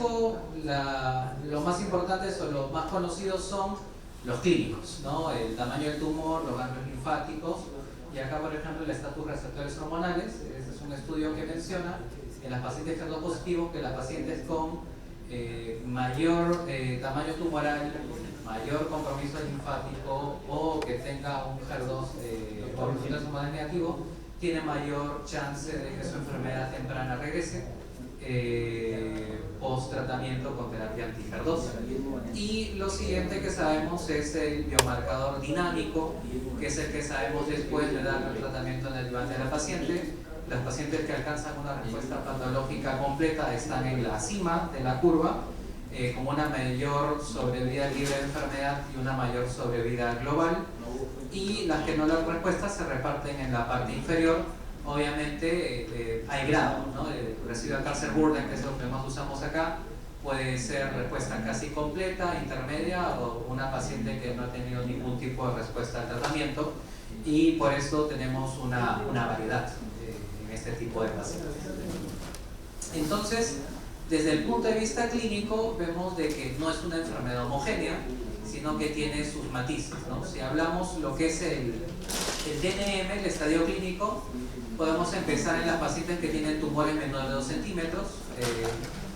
riesgo, los más importantes o los más conocidos son los clínicos, ¿no? El tamaño del tumor, los ganglios linfáticos, y acá por ejemplo el estatus de receptores hormonales. Este es un estudio que menciona en las pacientes HER2 positivos que las pacientes con mayor tamaño tumoral, mayor compromiso linfático o que tenga un HER2 por receptores hormonales negativos, tiene mayor chance de que su enfermedad temprana regrese post tratamiento con terapia anti-HER2. Y lo siguiente que sabemos es el biomarcador dinámico, que es el que sabemos después de dar el tratamiento en el adyuvante de la paciente. Las pacientes que alcanzan una respuesta patológica completa están en la cima de la curva, con una mayor sobrevida libre de enfermedad y una mayor sobrevida global, y las que no dan respuesta se reparten en la parte inferior. Obviamente hay grados, ¿no? El residual cancer burden, que es lo que más usamos acá, puede ser respuesta casi completa, intermedia o una paciente que no ha tenido ningún tipo de respuesta al tratamiento, y por eso tenemos una variedad en este tipo de pacientes. Entonces, desde el punto de vista clínico vemos de que no es una enfermedad homogénea, sino que tiene sus matices, ¿no? Si hablamos lo que es el TNM, el estadio clínico, podemos empezar en las pacientes que tienen tumores menores de 2 centímetros,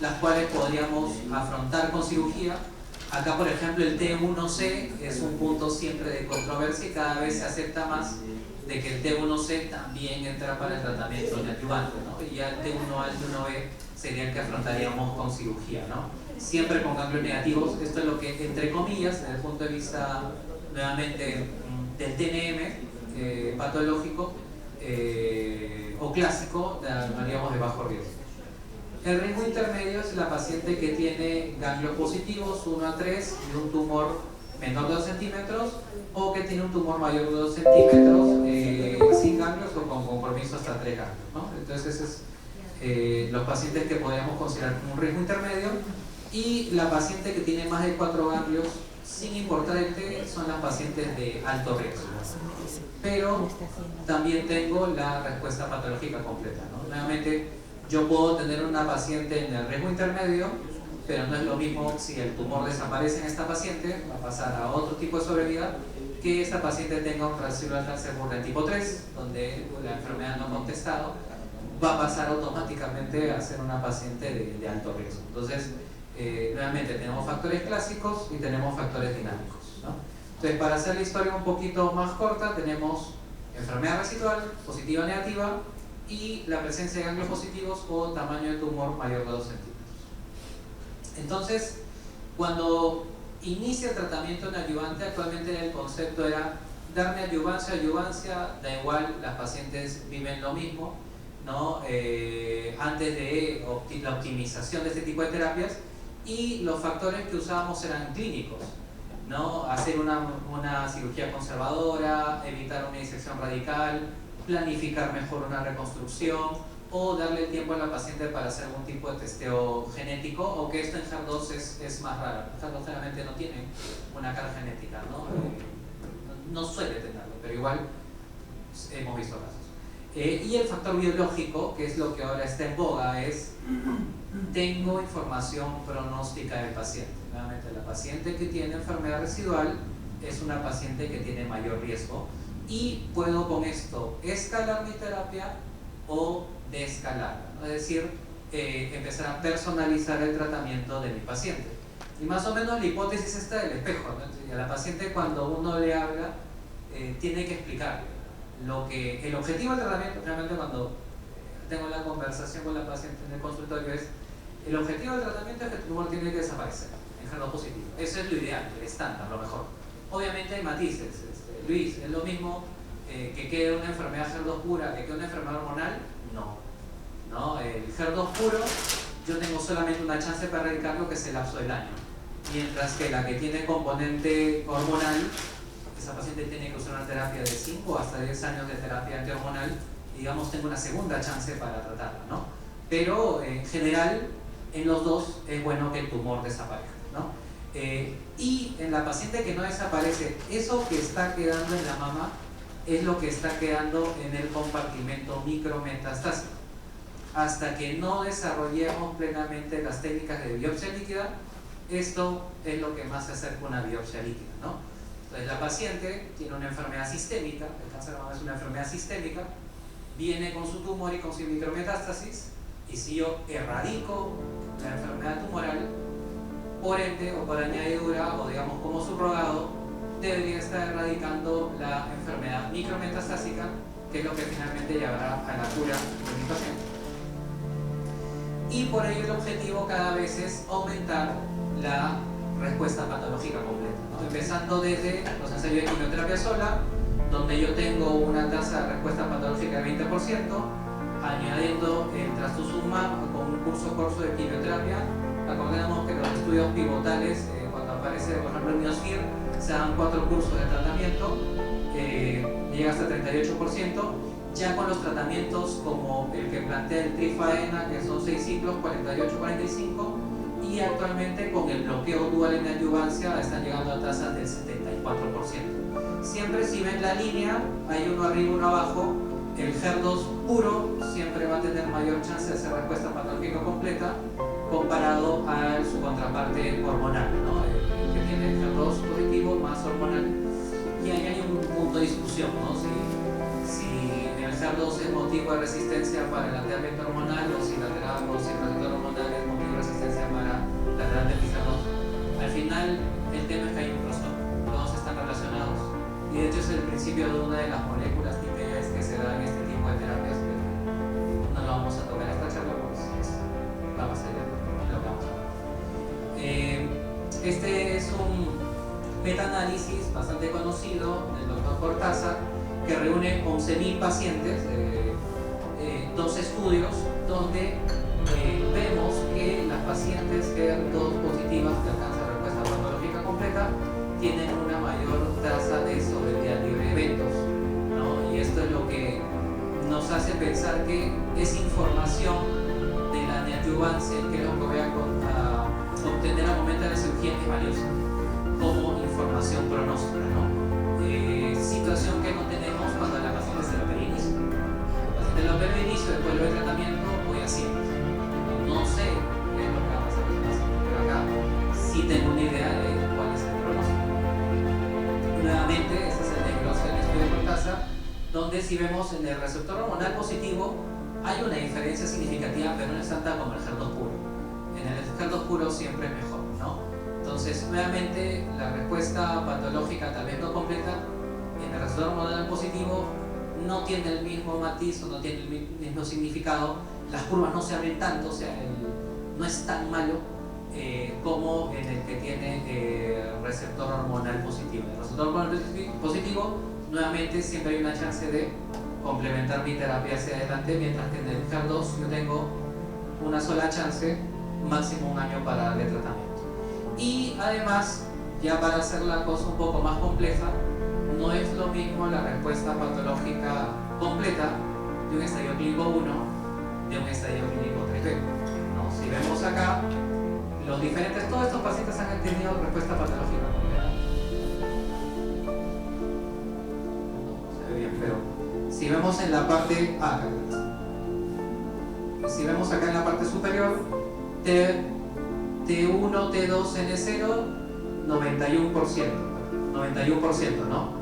las cuales podríamos afrontar con cirugía. Acá, por ejemplo, el T1C es un punto siempre de controversia y cada vez se acepta más de que el T1C también entra para el tratamiento neoadyuvante, ¿no? Y ya el T1A y el T1B sería el que afrontaríamos con cirugía, ¿no? Siempre con ganglios negativos. Esto es lo que, entre comillas, desde el punto de vista nuevamente del TNM patológico o clásico, llamaríamos de bajo riesgo. El riesgo intermedio es la paciente que tiene ganglios positivos 1 a 3 y un tumor menor de 2 centímetros, o que tiene un tumor mayor de 2 centímetros sin ganglios o con compromiso hasta 3 ganglios, ¿no? Entonces ese es los pacientes que podríamos considerar como un riesgo intermedio. Y la paciente que tiene más de 4 ganglios, sin importar el T, son las pacientes de alto riesgo. Pero también tengo la respuesta patológica completa, ¿no? Nuevamente, yo puedo tener una paciente en el riesgo intermedio, pero no es lo mismo si el tumor desaparece en esta paciente, va a pasar a otro tipo de sobrevida, que esta paciente tenga un residual cancer burden tipo 3, donde la enfermedad no ha contestado, va a pasar automáticamente a ser una paciente de alto riesgo. Entonces, nuevamente tenemos factores clásicos y tenemos factores dinámicos, ¿no? Entonces, para hacer la historia un poquito más corta, tenemos enfermedad residual, positiva o negativa, y la presencia de ganglios positivos o tamaño de tumor mayor de 2 centímetros. Entonces, cuando inicia el tratamiento en adyuvante, actualmente el concepto era darme adyuvancia, da igual, las pacientes viven lo mismo, ¿no? Antes de la optimización de este tipo de terapias, y los factores que usábamos eran clínicos, ¿no? Hacer una cirugía conservadora, evitar una disección radical, planificar mejor una reconstrucción, o darle tiempo a la paciente para hacer algún tipo de testeo genético, o que esto en HER2 es más raro. HER2 realmente no tiene una carga genética, ¿no? No suele tenerlo, pero igual hemos visto casos. Y el factor biológico, que es lo que ahora está en boga, es tengo información pronóstica del paciente. Nuevamente, la paciente que tiene enfermedad residual es una paciente que tiene mayor riesgo, y puedo con esto escalar mi terapia o desescalarla, ¿no? Es decir, empezar a personalizar el tratamiento de mi paciente. Y más o menos la hipótesis está del espejo, ¿no? Y a la paciente, cuando uno le habla, tiene que explicarle el objetivo del tratamiento. Realmente, cuando tengo la conversación con la paciente en el consultorio, es el objetivo del tratamiento es que el tumor tiene que desaparecer en HER2 positivo. Eso es lo ideal, el estándar, lo mejor. Obviamente hay matices. Luis, ¿es lo mismo que quede una enfermedad HER2 pura que quede una enfermedad hormonal? No, el HER2 puro, yo tengo solamente una chance para erradicarlo, que es el lapso del año, mientras que la que tiene componente hormonal, esa paciente tiene que usar una terapia de 5 hasta 10 años de terapia antihormonal, y digamos tengo una segunda chance para tratarla, ¿no? Pero en general, en los dos es bueno que el tumor desaparezca, ¿no? Y en la paciente que no desaparece, eso que está quedando en la mama es lo que está quedando en el compartimento micrometastásico. hasta que no desarrollemos plenamente las técnicas de biopsia líquida, esto es lo que más se acerca a una biopsia líquida, ¿no? Entonces la paciente tiene una enfermedad sistémica, el cáncer de mama es una enfermedad sistémica, viene con su tumor y con su micrometástasis, y si yo erradico la enfermedad tumoral, por ende o por añadidura o digamos como subrogado, debería estar erradicando la enfermedad micrometastásica, que es lo que finalmente llevará a la cura de mi paciente. Y por ello el objetivo cada vez es aumentar la respuesta patológica completa, ¿no? Empezando desde los ensayos de quimioterapia sola, donde yo tengo una tasa de respuesta patológica del 20%, añadiendo el trastuzumab con un curso de quimioterapia. Acordemos que los estudios pivotales, cuando aparece por ejemplo el Niosphere, se dan 4 cursos de tratamiento, llega hasta 38%. Ya con los tratamientos como el que plantea el Trifaena, que son 6 ciclos, 48-45, y actualmente con el bloqueo dual en adyuvancia están llegando a tasas del 74%. Siempre si ven la línea, hay uno arriba, uno abajo, el HER2 puro siempre va a tener mayor chance de hacer respuesta patológica completa comparado a su contraparte hormonal, ¿no? El que tiene el HER2 positivo más hormonal. Y ahí hay un punto de discusión, ¿no? Si el HER2 es motivo de resistencia para el antiambiente hormonal o si el receptor hormonal es motivo de resistencia para la terapia HER2. Al final, el tema es que hay un crossover, todos están relacionados. Y de hecho es el principio de una de las moléculas TPS que se da en este tipo de terapias, que no lo vamos a tocar en esta charla porque va más allá de lo que vamos a ver. Este es un metaanálisis bastante conocido del doctor Cortázar, que reúne 11.000 pacientes, 2 estudios, donde vemos que las pacientes HER2 positivas que alcanzan respuesta patológica completa tienen una mayor tasa de sobrevida libre de eventos, ¿no? Y esto es lo que nos hace pensar que esa información de la neoadyuvancia, que es lo que voy a obtener al momento de la cirugía, es valiosa como información pronóstica, ¿no? Situación que no tenemos cuando la paciente se lo opera inicio. La paciente lo opera inicio, después del tratamiento, voy así. No sé qué es lo que va a pasar con la paciente, pero acá sí tengo una idea de cuál es el pronóstico. Nuevamente, este es el desglose del estudio de Cortázar, donde si vemos en el receptor hormonal positivo hay una diferencia significativa, pero no es tanta como el HER2 puro. En el HER2 puro siempre es mejor, ¿no? Entonces, nuevamente, la respuesta patológica tal vez no completa en el receptor hormonal positivo no tiene el mismo matiz o no tiene el mismo significado, las curvas no se abren tanto, o sea, no es tan malo como en el que tiene receptor hormonal positivo. En el receptor hormonal positivo, nuevamente, siempre hay una chance de complementar mi terapia hacia adelante, mientras que en el HER2 yo tengo una sola chance, máximo 1 año para darle tratamiento. Y además, ya para hacer la cosa un poco más compleja, no es lo mismo la respuesta patológica completa de un estadio clínico 1 de un estadio clínico 3B, ¿no? Si vemos acá, los diferentes, todos estos pacientes han tenido respuesta patológica completa. No se ve bien, pero si vemos en la parte si vemos acá en la parte superior, T1, T2, N0, 91%, ¿no?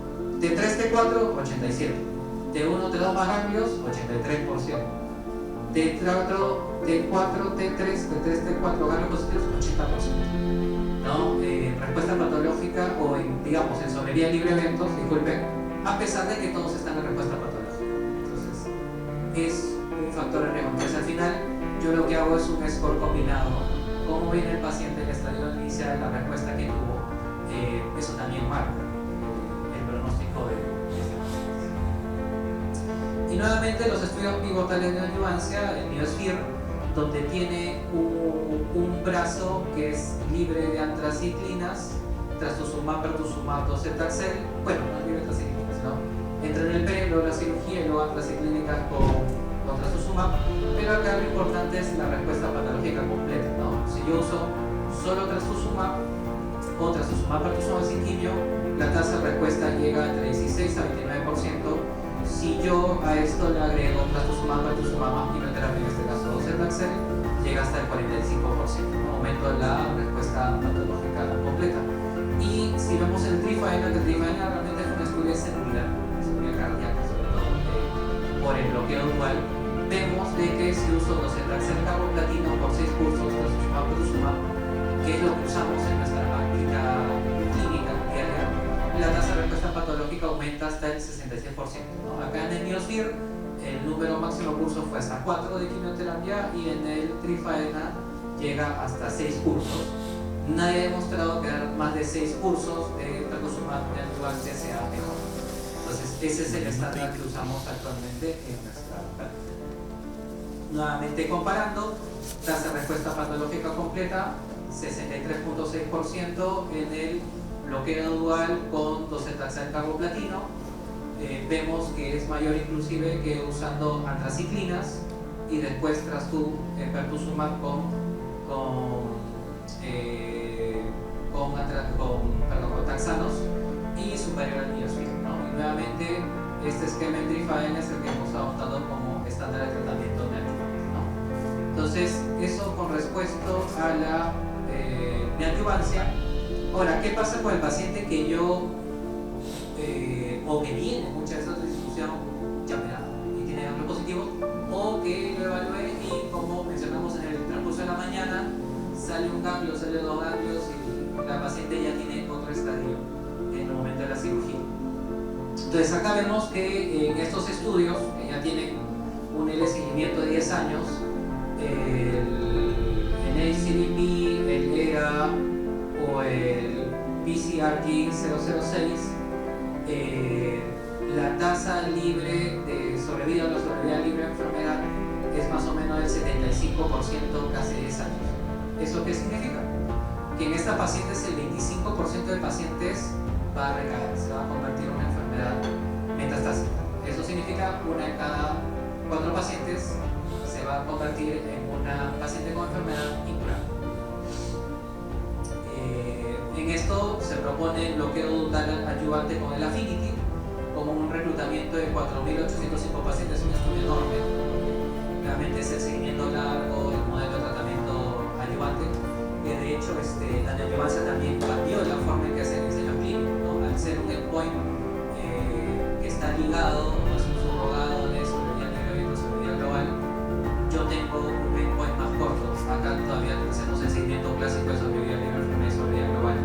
T3, T4, 87%. T1, T2 más amplios, 83%. T4, T3, T4 ganglios positivos, 80%. ¿No? Respuesta patológica o digamos en sobrevida libre de eventos, disculpen, a pesar de que todos están en respuesta patológica. Entonces, es un factor de riesgo. Entonces, al final, yo lo que hago es un score combinado. Cómo viene el paciente, el estadio inicial, la respuesta que tuvo, eso también marca el pronóstico de este paciente. Y nuevamente los estudios pivotales de adyuvancia, el Niosphere, donde tiene un brazo que es libre de antraciclinas, trastuzumab, pertuzumab, docetaxel, bueno, no es libre de antraciclinas, ¿no? Entra en el PEN, luego la cirugía y luego antraciclínicas con trastuzumab, pero acá lo importante es la respuesta patológica completa, ¿no? Si yo uso solo trastuzumab o trastuzumab pertuzumab sin quimio, la tasa de respuesta llega entre 16 a 29%, Si yo a esto le agrego trastuzumab más quimioterapia, en este caso docetaxel, llega hasta el 45%, ¿no? Aumento la respuesta patológica completa. Y si vemos el trifaena, que el trifaena realmente es un estudio celular, seguridad cardíaca, sobre todo por el bloqueo dual, vemos de que si uso docetaxel carboplatino por 6 cursos, trastuzumab, que es lo que usamos en nuestra práctica clínica diaria, la tasa de respuesta patológica aumenta hasta el 66%, ¿no? Acá en el Niosphere el número máximo curso fue hasta 4 de quimioterapia y en el trifaena llega hasta 6 cursos. Nadie ha demostrado que dar más de 6 cursos de trastuzumab neoadyuvante sea mejor. Entonces ese es el estándar que usamos actualmente en nuestra práctica. Nuevamente comparando, tasa de respuesta patológica completa 63.6% en el bloqueo dual con docetaxel carboplatino. Vemos que es mayor inclusive que usando antraciclinas y después pertuzumab con taxanos y superior al Niosphere, ¿no? Y nuevamente este esquema en trifaena es el que hemos adoptado como estándar de tratamiento neoadyuvante, ¿no? Entonces eso con respecto a la neoadyuvancia. Ahora, ¿qué pasa con el paciente que yo o que viene muchas veces de discusión ya operado y tiene ganglios positivos, o que lo evalué y, como mencionamos en el transcurso de la mañana, sale un ganglio, sale 2 ganglios y la paciente ya tiene otro estadio en el momento de la cirugía? Entonces acá vemos que en estos estudios, que ya tienen un seguimiento de 10 años, el NHCDP, el ERA o el PCRG-006, la tasa libre de sobrevida o la sobrevida libre de enfermedad es más o menos del 75% casi 10 años. ¿Eso qué significa? Que en esta paciente el 25% de pacientes va a recaer, se va a convertir en una enfermedad metastásica. Eso significa una de cada 4 pacientes se va a convertir en una paciente con enfermedad incurable. En esto se propone el bloqueo dual adyuvante con el Affinity como un reclutamiento de 4.805 pacientes, un estudio enorme. Realmente es el seguimiento largo, el modelo de tratamiento adyuvante, que de hecho la neoadyuvancia también cambió la forma en que se diseñó clínico, ¿no? Al ser un endpoint que está ligado, no es un subrogado de sobrevida libre y sobrevida global, yo tengo un endpoint más corto. Acá todavía hacemos el seguimiento clásico de sobrevida libre y sobrevida global.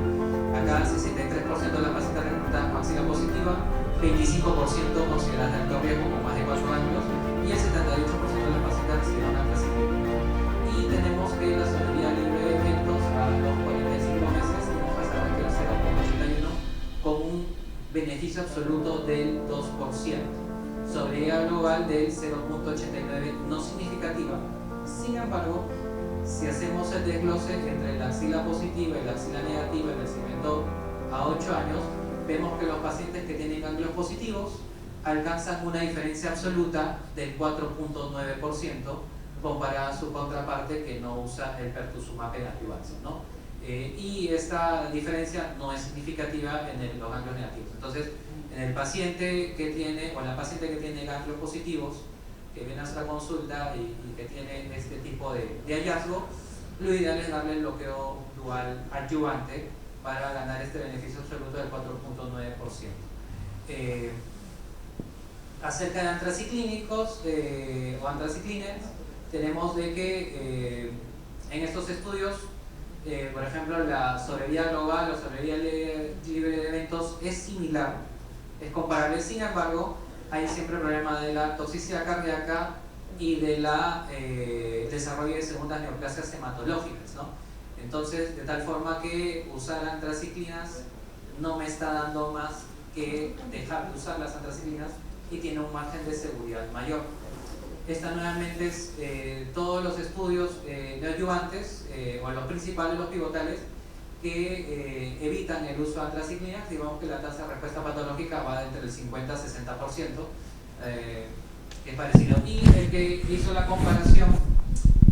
Acá el 63% de las pacientes reclutadas con axila positiva, 25% consideradas de alto riesgo con más de 4 años y el 78% de las pacientes recibieron antraciclina. Y tenemos que la sobrevida libre de eventos a los 45 meses tenemos hasta el 0.81 con un beneficio absoluto del 2%. Sobrevida global del 0.89 no significativa. Sin embargo, si hacemos el desglose entre la axila positiva y la axila negativa en el seguimiento a 8 años, vemos que los pacientes que tienen ganglios positivos alcanzan una diferencia absoluta del 4.9% comparada a su contraparte que no usa el pertuzumab en adyuvancia, ¿no? Y esta diferencia no es significativa en los ganglios negativos. Entonces, en el paciente que tiene, o en la paciente que tiene ganglios positivos, que viene a nuestra consulta y que tiene este tipo de hallazgo, lo ideal es darle el bloqueo dual adyuvante para ganar este beneficio absoluto del 4.9%. Acerca de antraciclínicos o antraciclines, tenemos de que en estos estudios, por ejemplo, la sobrevida global o sobrevida libre de eventos es similar, es comparable. Sin embargo, hay siempre el problema de la toxicidad cardíaca y de la desarrollo de segundas neoplasias hematológicas, ¿no? Entonces, de tal forma que usar antraciclinas no me está dando más que dejar de usar las antraciclinas y tiene un margen de seguridad mayor. Esta nuevamente es todos los estudios neoadyuvantes o los principales, los pivotales, que evitan el uso de antraciclinas. Digamos que la tasa de respuesta patológica va entre el 50 a 60%, es parecido. Y el que hizo la comparación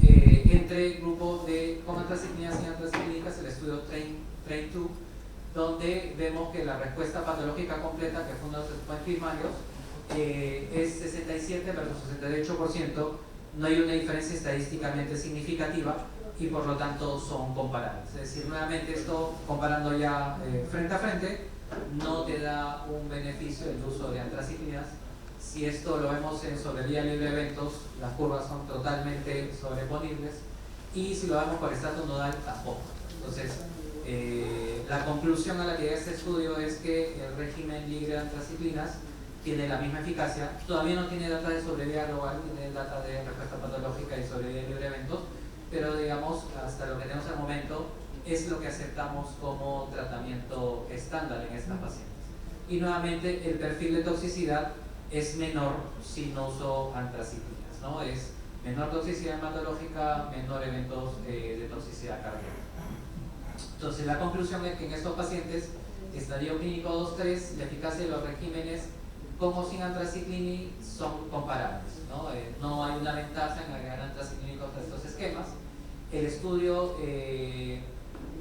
entre grupos con antraciclinas y antraciclínicas, el estudio TRAIN2, donde vemos que la respuesta patológica completa, que fue uno de los endpoints primarios, es 67 versus 68%, no hay una diferencia estadísticamente significativa y por lo tanto son comparables. Es decir, nuevamente esto comparando ya frente a frente, no te da un beneficio el uso de antraciclinas. Si esto lo vemos en sobrevía libre de eventos, las curvas son totalmente sobreponibles, y si lo vemos por estatus nodal, tampoco. Entonces, la conclusión a la que llega este estudio es que el régimen libre de antraciclinas tiene la misma eficacia. Todavía no tiene data de sobrevida global, tiene data de respuesta patológica y sobrevida libre de eventos, pero digamos, hasta lo que tenemos al momento, es lo que aceptamos como tratamiento estándar en estas pacientes. Y nuevamente, el perfil de toxicidad es menor si no uso antraciclinas, ¿no? Es menor toxicidad hematológica, menor eventos de toxicidad cardíaca. Entonces, la conclusión es que en estos pacientes, estadio clínico 2-3, la eficacia de los regímenes con o sin antraciclini son comparables, ¿no? No hay una ventaja en agregar antraciclínicos a estos esquemas. El estudio,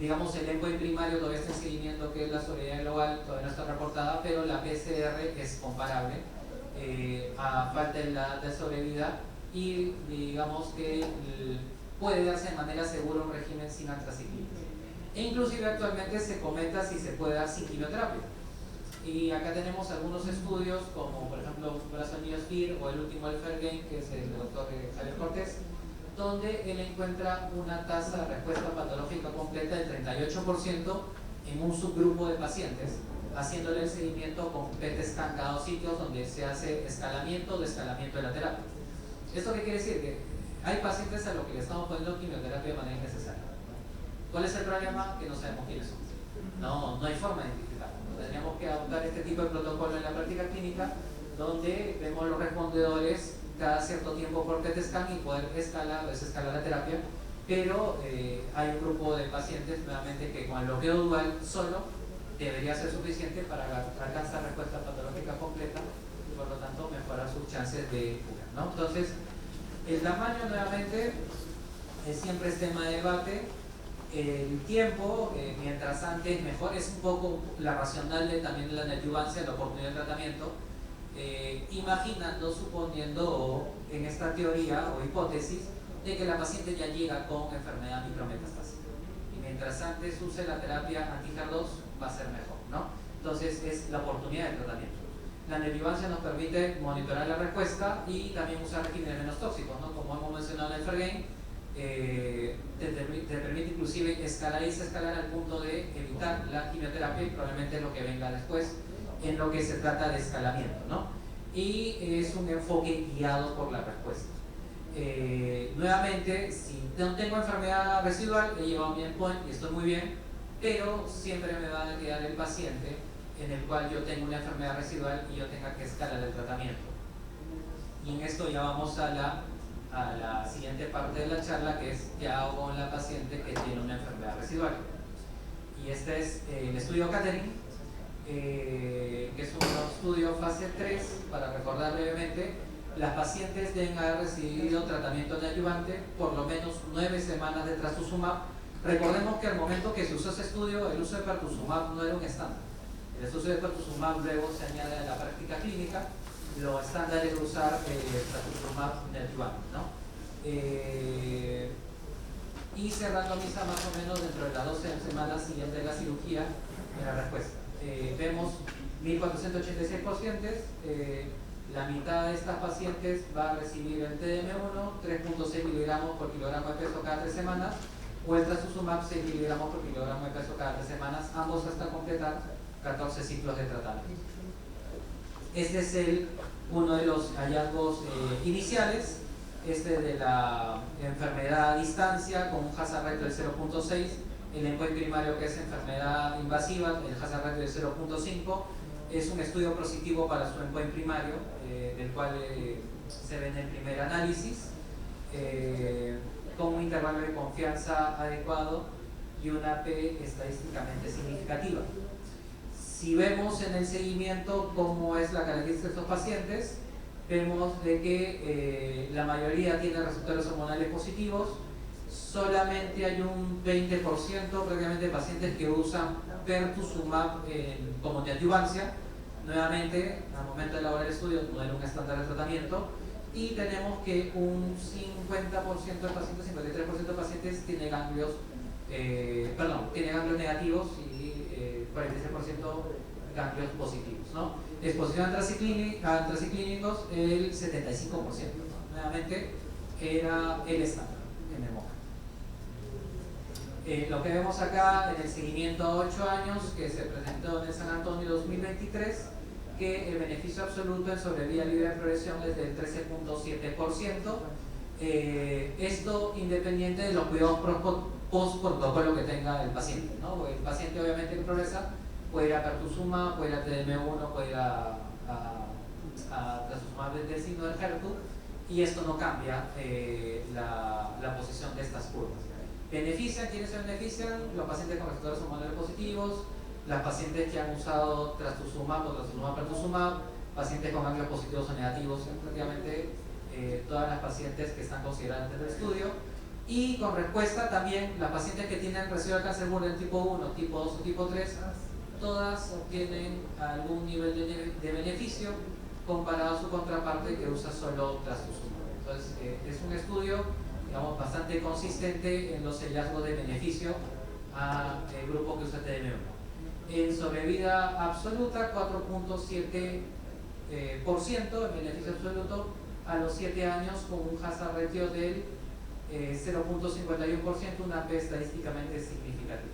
digamos, el endpoint primario todavía está en seguimiento, que es la sobrevida global, todavía no está reportada, pero la PCR es comparable a falta de la data de sobrevida, y digamos que puede darse de manera segura un régimen sin antraciclinas. E inclusive actualmente se comenta si se puede dar sin quimioterapia. Y acá tenemos algunos estudios, como por ejemplo Corazón Sphere o el último el Fergain, que es el doctor Javier Cortés, donde él encuentra una tasa de respuesta patológica completa del 38% en un subgrupo de pacientes, haciéndole el seguimiento con PET scan cada 2 sitios, donde se hace escalamiento o desescalamiento de la terapia. ¿Esto qué quiere decir? Que hay pacientes a los que le estamos poniendo quimioterapia de manera innecesaria. ¿Cuál es el problema? Que no sabemos quiénes son. No hay forma de identificarlo. Tendríamos que adoptar este tipo de protocolo en la práctica clínica, donde vemos los respondedores cada cierto tiempo por PET scan y poder escalar o desescalar la terapia, pero hay un grupo de pacientes nuevamente que con el bloqueo dual solo debería ser suficiente para alcanzar respuesta patológica completa y por lo tanto mejorar sus chances de cura, ¿no? Entonces, el tamaño nuevamente es siempre tema de debate. El tiempo, mientras antes mejor, es un poco la racional también de la neoadyuvancia, la oportunidad de tratamiento, imaginando, suponiendo en esta teoría o hipótesis de que la paciente ya llega con enfermedad micrometastásica, y mientras antes use la terapia anti-HER2 va a ser mejor, ¿no? Entonces es la oportunidad de tratamiento. La neoadyuvancia nos permite monitorar la respuesta y también usar regímenes menos tóxicos, ¿no? Como hemos mencionado en el Fergain, te permite inclusive escalar y desescalar al punto de evitar la quimioterapia, y probablemente lo que venga después en lo que se trata de escalamiento, ¿no? Y es un enfoque guiado por la respuesta. Nuevamente, si no tengo enfermedad residual, he llevado mi endpoint y estoy muy bien, pero siempre me va a quedar el paciente en el cual yo tengo una enfermedad residual y yo tenga que escalar el tratamiento. Y en esto ya vamos a la siguiente parte de la charla, que es qué hago con la paciente que tiene una enfermedad residual. Y este es el estudio Catherine, que es un estudio fase 3. Para recordar brevemente, las pacientes deben haber recibido tratamiento neoadyuvante por lo menos 9 semanas de trastuzumab. Recordemos que al momento que se usó ese estudio, el uso de pertuzumab no era un estándar. El uso de pertuzumab luego se añade a la práctica clínica. Lo estándar es usar trastuzumab neoadyuvante, ¿no? Y se randomiza más o menos dentro de las 12 semanas siguientes de la cirugía en la respuesta. Vemos 1.486 pacientes, la mitad de estas pacientes va a recibir el TDM1, 3.6 miligramos por kilogramo de peso cada 3 semanas, o el trastuzumab 6 miligramos por kilogramo de peso cada 3 semanas, ambos hasta completar 14 ciclos de tratamiento. Este es uno de los hallazgos iniciales, de la enfermedad a distancia con un hazard ratio de 0.6, el endpoint primario que es enfermedad invasiva, el hazard ratio de 0.5, es un estudio positivo para su endpoint primario, del cual se ve en el primer análisis, con un intervalo de confianza adecuado y una P estadísticamente significativa. Si vemos en el seguimiento cómo es la característica de estos pacientes, vemos de que la mayoría tiene receptores hormonales positivos, solamente hay un 20% prácticamente de pacientes que usan pertuzumab como neoadyuvancia, Nuevamente, al momento de elaborar el estudio no era un estándar de tratamiento y tenemos que un 50% de pacientes, 53% de pacientes tiene ganglios, tiene ganglios negativos y 46% ganglios positivos, ¿no? Exposición a antraciclínicos el 75%, ¿no? Nuevamente era el estándar en el MOCA. Lo que vemos acá en el seguimiento a 8 años que se presentó en el San Antonio 2023, que el beneficio absoluto en sobrevida libre de progresión es del 13.7%. Esto independiente de los cuidados post-protocolo que tenga el paciente, ¿no? Porque el paciente obviamente que progresa puede ir a pertuzumab, puede ir a TDM1, puede ir a trastuzumab del signo del HER2, y esto no cambia la posición de estas curvas. ¿Benefician? ¿Quiénes se benefician? Los pacientes con receptores hormonales positivos, las pacientes que han usado trastuzumab o trastuzumab-pertuzumab, pacientes con ganglios positivos o negativos, prácticamente todas las pacientes que están consideradas dentro del estudio. Y con respuesta también las pacientes que tienen residuo de cáncer burden tipo 1, tipo 2 o tipo 3, todas obtienen algún nivel de beneficio comparado a su contraparte que usa solo trastuzumab. Entonces es un estudio, digamos, bastante consistente en los hallazgos de beneficio al grupo que usa TDM1. En sobrevida absoluta, 4.7% en beneficio absoluto a los 7 años, con un hazard ratio del 0.51%, una P estadísticamente significativa.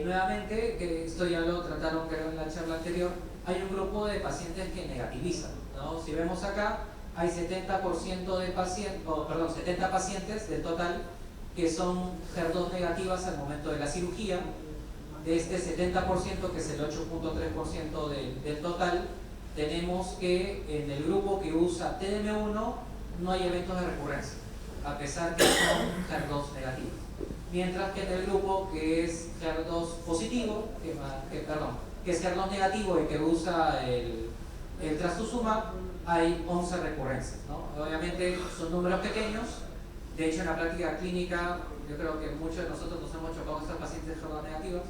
Nuevamente, que esto ya lo trataron creo en la charla anterior, hay un grupo de pacientes que negativizan, ¿no? Si vemos acá, hay 70% de pacientes, 70 pacientes del total que son HER2 negativas al momento de la cirugía. De este 70%, que es el 8.3% del total, tenemos que en el grupo que usa TDM1 no hay eventos de recurrencia, a pesar que son HER2 negativos. Mientras que en el grupo que es HER2 positivo, que es HER2 negativo y que usa el trastuzumab, hay 11 recurrencias, ¿no? Obviamente son números pequeños. De hecho, en la práctica clínica, yo creo que muchos de nosotros nos hemos chocado con estas pacientes HER2 negativas.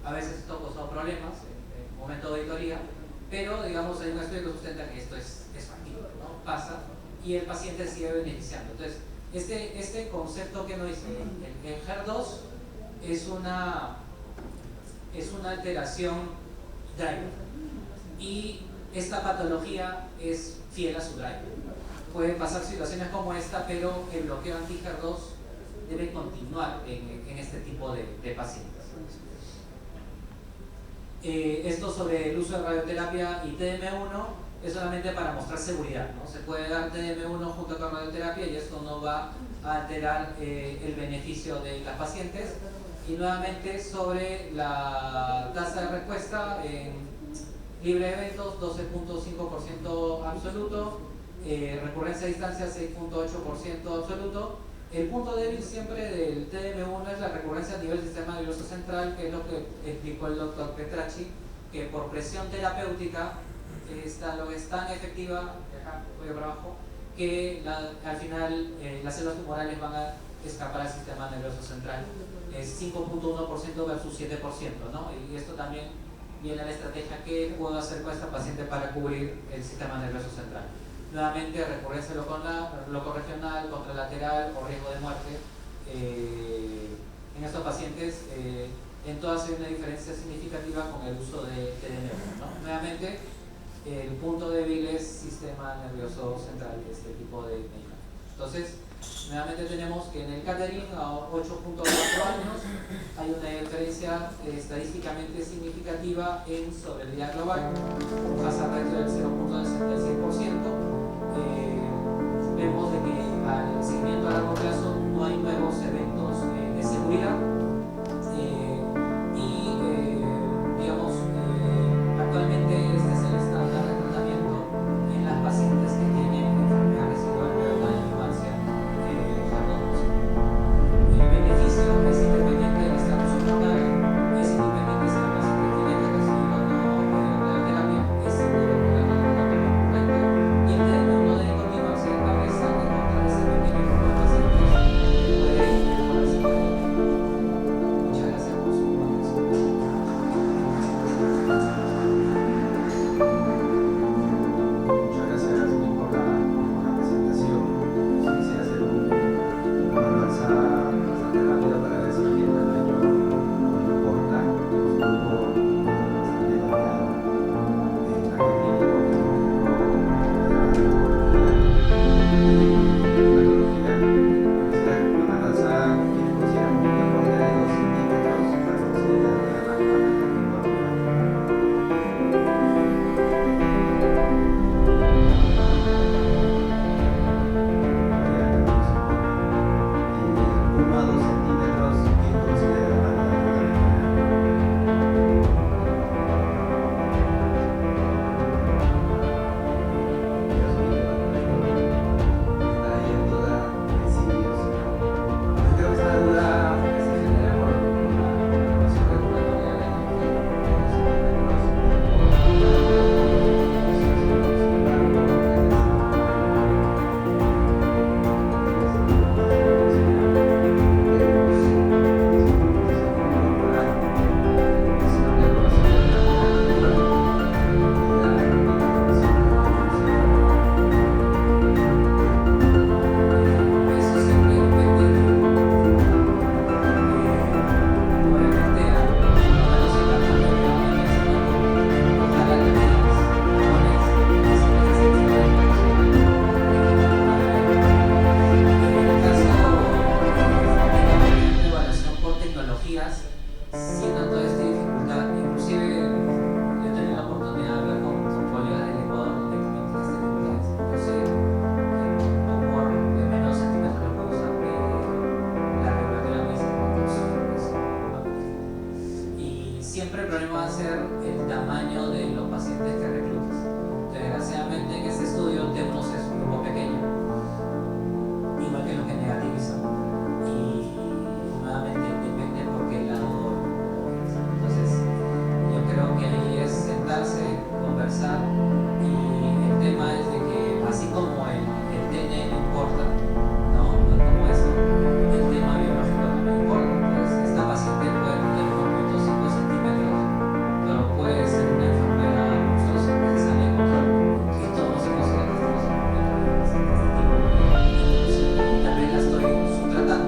A veces esto ha causado problemas en el momento de auditoría, pero digamos hay un estudio que sustenta que esto es factible, ¿no? Pasa y el paciente sigue beneficiando. Entonces, este concepto que nos dice el HER2 es una alteración driver, y esta patología es fiel a su driver. Pueden pasar situaciones como esta, pero el bloqueo anti-HER2 debe continuar en este tipo de pacientes. Esto sobre el uso de radioterapia y TDM1 es solamente para mostrar seguridad, ¿no? Se puede dar TDM1 junto con radioterapia y esto no va a alterar el beneficio de las pacientes. Y nuevamente sobre la tasa de respuesta en libre de eventos, 12.5% absoluto, recurrencia a distancia 6.8% absoluto. El punto débil siempre del TDM1 es la recurrencia a nivel sistema nervioso central, que es lo que explicó el doctor Petracci, que por presión terapéutica lo que es tan efectiva, voy para abajo, que al final las células tumorales van a escapar al sistema nervioso central. Es 5.1% versus 7%, ¿no? Y esto también viene a la estrategia que puedo hacer con esta paciente para cubrir el sistema nervioso central. Nuevamente, recurrencia locorregional, contralateral o riesgo de muerte. En estos pacientes, en todas hay una diferencia significativa con el uso de TDM1, ¿no? Nuevamente, el punto débil es sistema nervioso central de este tipo de medicamentos. Entonces, nuevamente tenemos que en el Catherine a 8.4 años hay una diferencia estadísticamente significativa en sobrevida global, un hazard ratio del 0.66%. Vemos de que al seguimiento a largo plazo no hay nuevos eventos de seguridad, digamos, actualmente este es el estándar de tratamiento en las pacientes que tienen enfermedad residual de la infancia. El beneficio es independiente del estatus hormonal, es independiente si la paciente tiene que recibir o no radioterapia, es seguro que la radioterapia correcta, y el TDM1 debe continuarse en cabeza de contra ese pequeño grupo de pacientes que puede mejorarse. sin toda esta dificultad. Inclusive yo he tenido la oportunidad de hablar con colegas del Ecuador donde cometen esta dificultad. Yo sé que un tumor de menos centímetros lo puede usar la regularidad y siempre el problema va a ser el tamaño de los pacientes que reclutas. Desgraciadamente en este estudio T1 es un grupo pequeño, igual que los que negativizan, y nuevamente depende por qué lado. Entonces yo creo que ahí es sentarse, conversar, y el tema es de que así como el TN importa, ¿no? Como eso, el tema biológico también importa. Entonces esta paciente puede tener 1.5 centímetros, pero puede ser una enfermedad monstruosa que se sale de control, que todos los hemos sido testigos en este tipo. Y tal vez la estoy subtratando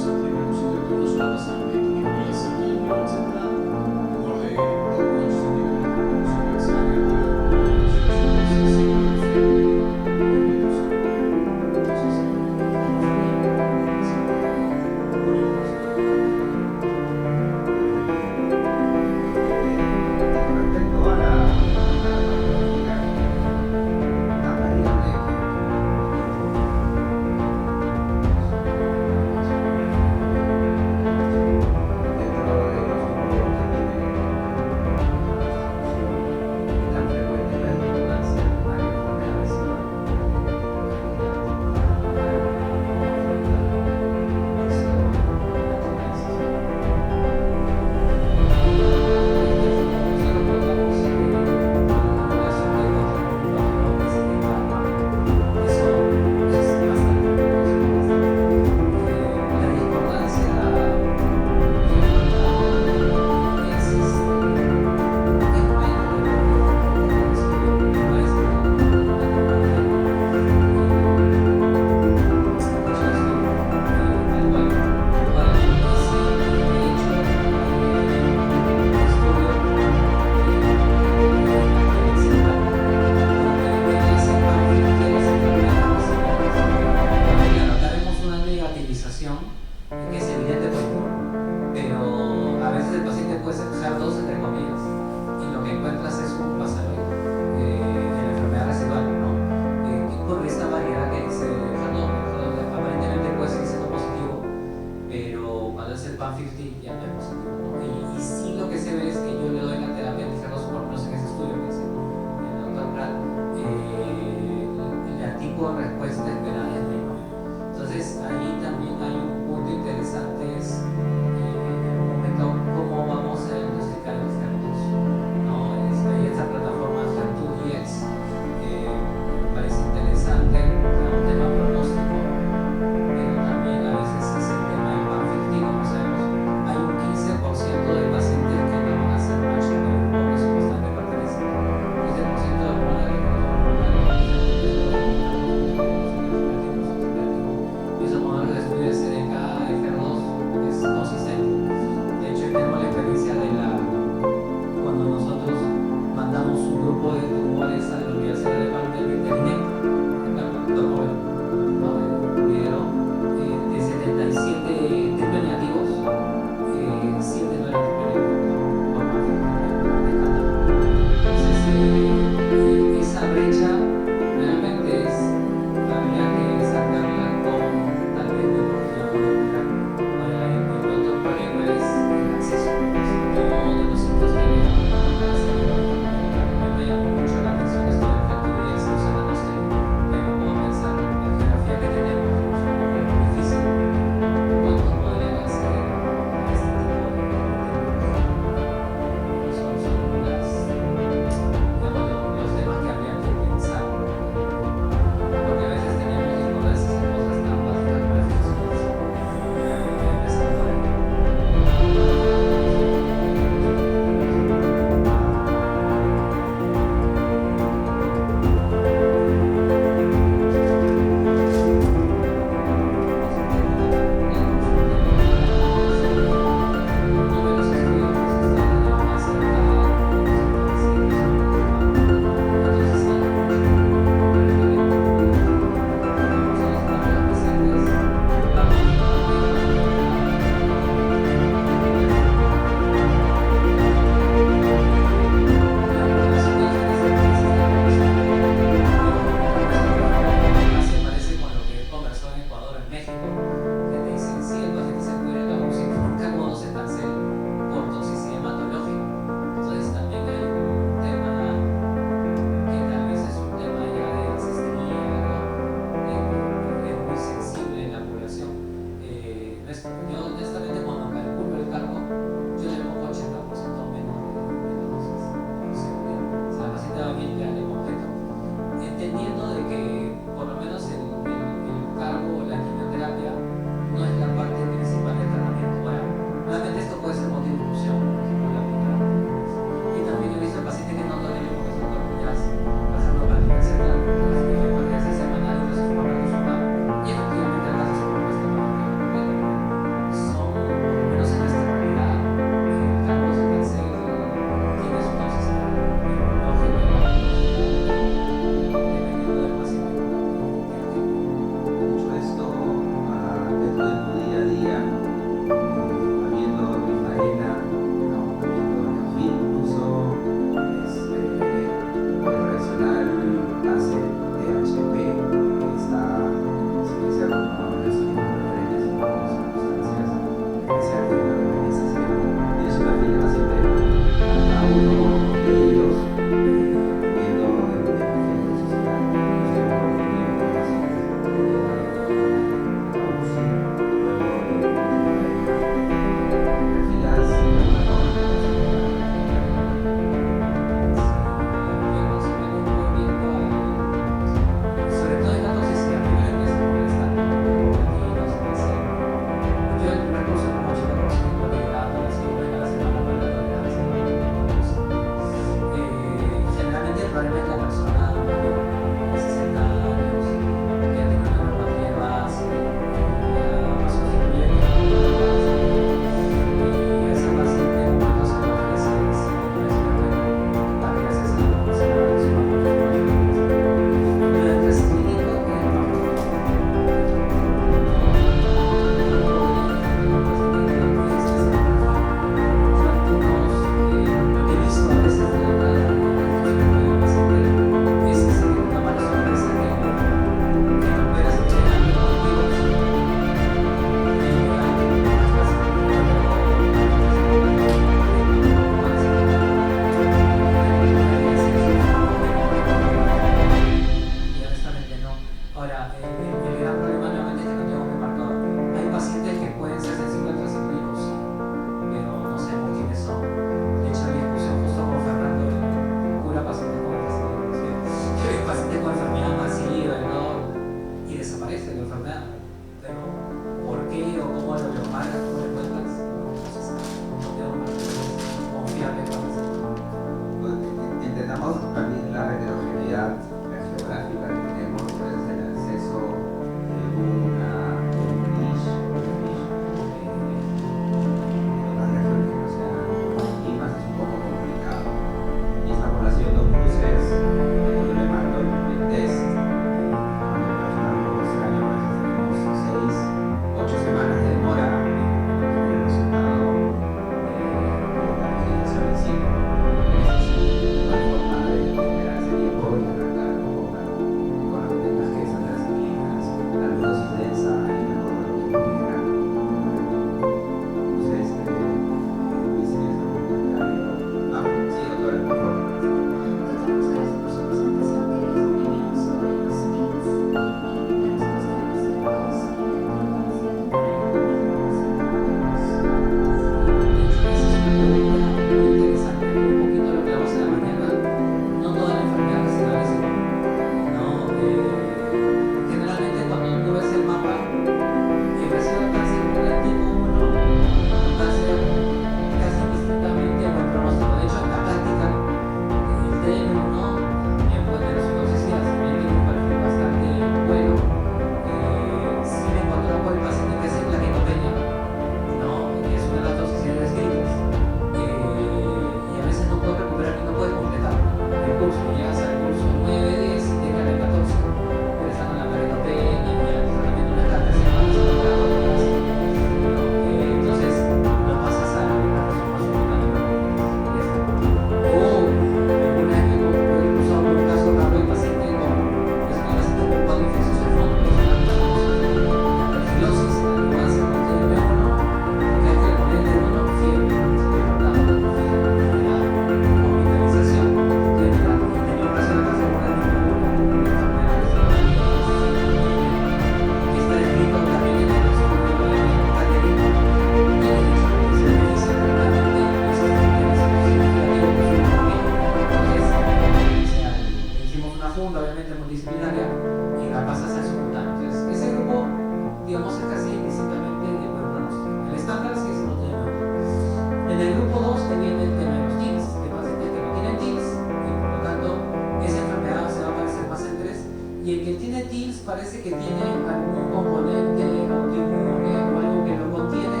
parece que tiene algún componente autoinmune o algo que lo contiene,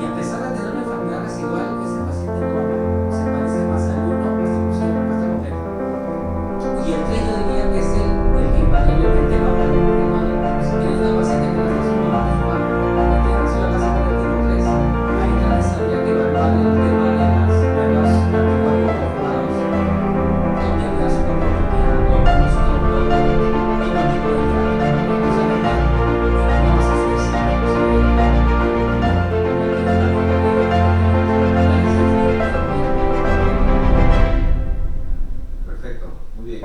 y a pesar de tener una enfermedad residual, ese paciente no va, se parece más al 1, más inclusive respuesta completa. Y el 3 yo diría que es el que invariablemente va a hablar. Si tienes una paciente que la está sumando igual, y tienes una paciente que tiene 3, ahí tal vez habría que evaluar el tema de las nuevas anticuerpos conjugados, donde le das una oportunidad, o un stop, o otro tipo de terapia. Entonces, no vas a suicidar, o sea, perfecto, muy bien.